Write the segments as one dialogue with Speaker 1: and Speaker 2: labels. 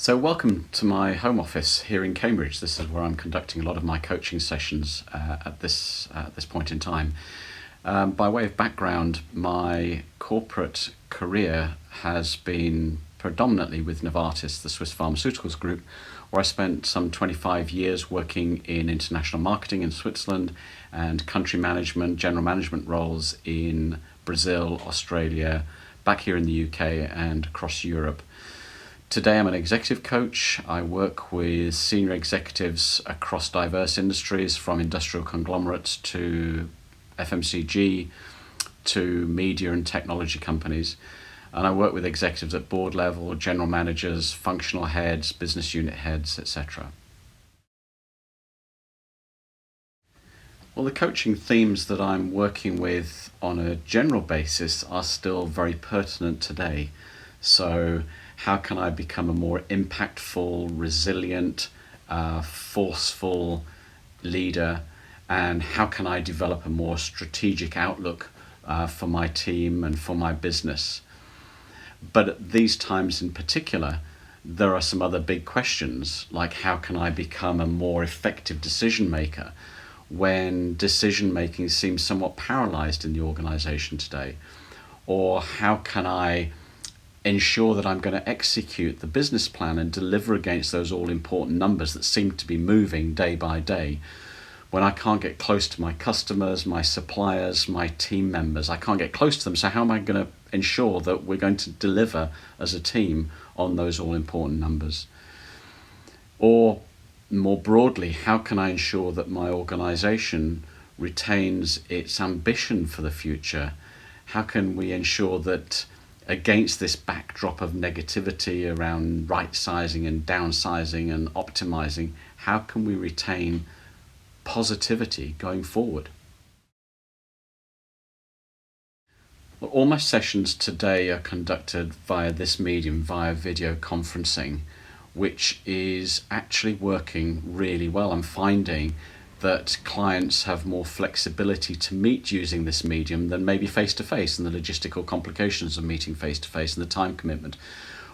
Speaker 1: So welcome to my home office here in Cambridge. This is where I'm conducting a lot of my coaching sessions at this point in time. By way of background, my corporate career has been predominantly with Novartis, the Swiss Pharmaceuticals Group, where I spent some 25 years working in international marketing in Switzerland and country management, general management roles in Brazil, Australia, back here in the UK and across Europe. Today I'm an executive coach. I work with senior executives across diverse industries, from industrial conglomerates to FMCG to media and technology companies. And I work with executives at board level, general managers, functional heads, business unit heads, etc. Well, the coaching themes that I'm working with on a general basis are still very pertinent today. So how can I become a more impactful, resilient, forceful leader? And how can I develop a more strategic outlook for my team and for my business? But at these times in particular, there are some other big questions, like how can I become a more effective decision maker when decision making seems somewhat paralyzed in the organization today? Or how can I ensure that I'm going to execute the business plan and deliver against those all-important numbers that seem to be moving day by day when I can't get close to my customers, my suppliers, my team members? I can't get close to them, so how am I going to ensure that we're going to deliver as a team on those all-important numbers? Or more broadly, how can I ensure that my organization retains its ambition for the future? How can we ensure that against this backdrop of negativity around right-sizing and downsizing and optimizing, how can we retain positivity going forward? Well, all my sessions today are conducted via this medium, via video conferencing, which is actually working really well. I'm finding that clients have more flexibility to meet using this medium than maybe face-to-face, and the logistical complications of meeting face-to-face and the time commitment.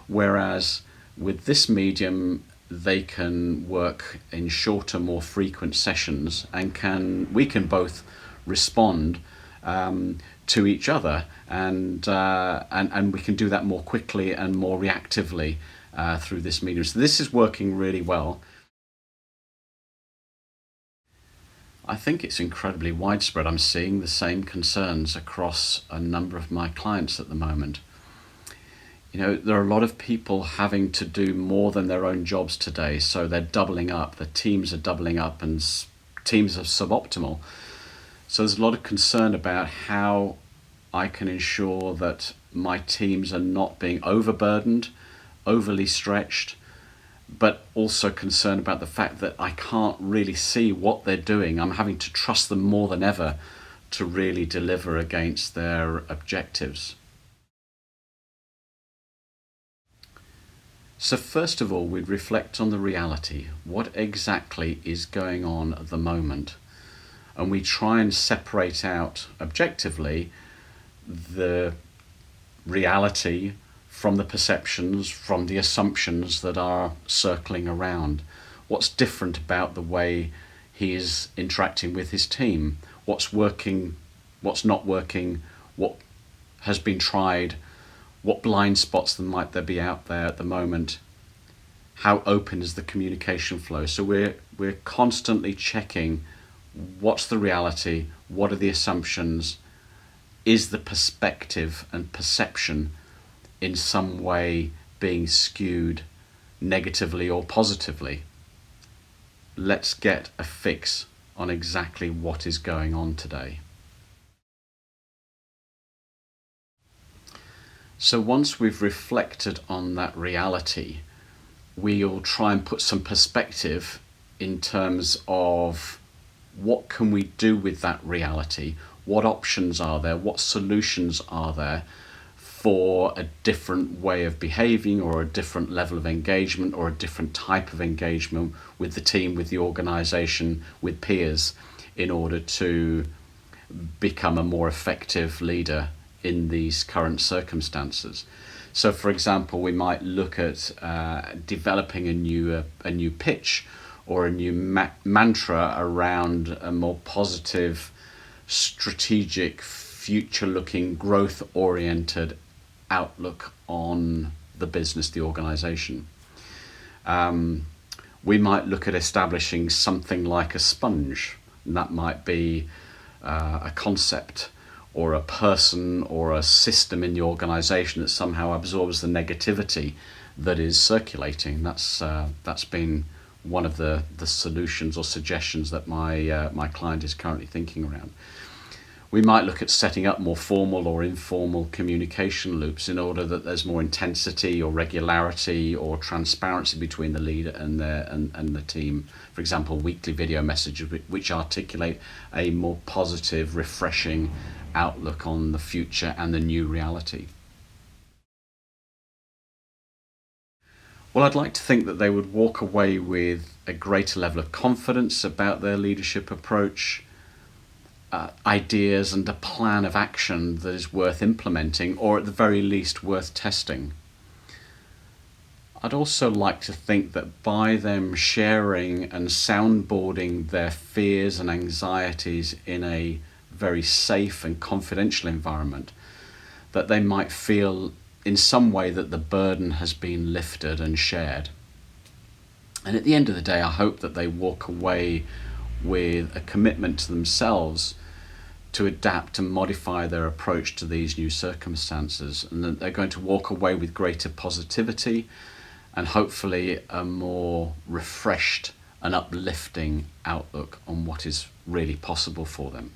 Speaker 1: Whereas with this medium, they can work in shorter, more frequent sessions, and we can both respond to each other, and we can do that more quickly and more reactively through this medium. So this is working really well. I think it's incredibly widespread. I'm seeing the same concerns across a number of my clients at the moment. You know, there are a lot of people having to do more than their own jobs today, so they're doubling up. The teams are doubling up, and teams are suboptimal. So there's a lot of concern about how I can ensure that my teams are not being overburdened, overly stretched, but also concerned about the fact that I can't really see what they're doing. I'm having to trust them more than ever to really deliver against their objectives. So first of all, we'd reflect on the reality. What exactly is going on at the moment? And we try and separate out objectively the reality from the perceptions, from the assumptions that are circling around. What's different about the way he is interacting with his team? What's working, what's not working, what has been tried, what blind spots might there be out there at the moment? How open is the communication flow? So we're constantly checking what's the reality, what are the assumptions, is the perspective and perception in some way being skewed negatively or positively. Let's get a fix on exactly what is going on today. So once we've reflected on that reality, we'll try and put some perspective in terms of what can we do with that reality, what options are there, what solutions are there for a different way of behaving, or a different level of engagement, or a different type of engagement with the team, with the organization, with peers, in order to become a more effective leader in these current circumstances. So, for example, we might look at developing a new pitch or a new mantra around a more positive, strategic, future-looking, growth-oriented outlook on the business, the organisation. We might look at establishing something like a sponge, and that might be a concept or a person or a system in the organisation that somehow absorbs the negativity that is circulating. That's been one of the solutions or suggestions that my client is currently thinking around. We might look at setting up more formal or informal communication loops in order that there's more intensity or regularity or transparency between the leader and the team. For example, weekly video messages which articulate a more positive, refreshing outlook on the future and the new reality. Well, I'd like to think that they would walk away with a greater level of confidence about their leadership approach, ideas and a plan of action that is worth implementing, or at the very least worth testing. I'd also like to think that by them sharing and soundboarding their fears and anxieties in a very safe and confidential environment, that they might feel in some way that the burden has been lifted and shared. And at the end of the day, I hope that they walk away with a commitment to themselves to adapt and modify their approach to these new circumstances, and that they're going to walk away with greater positivity and hopefully a more refreshed and uplifting outlook on what is really possible for them.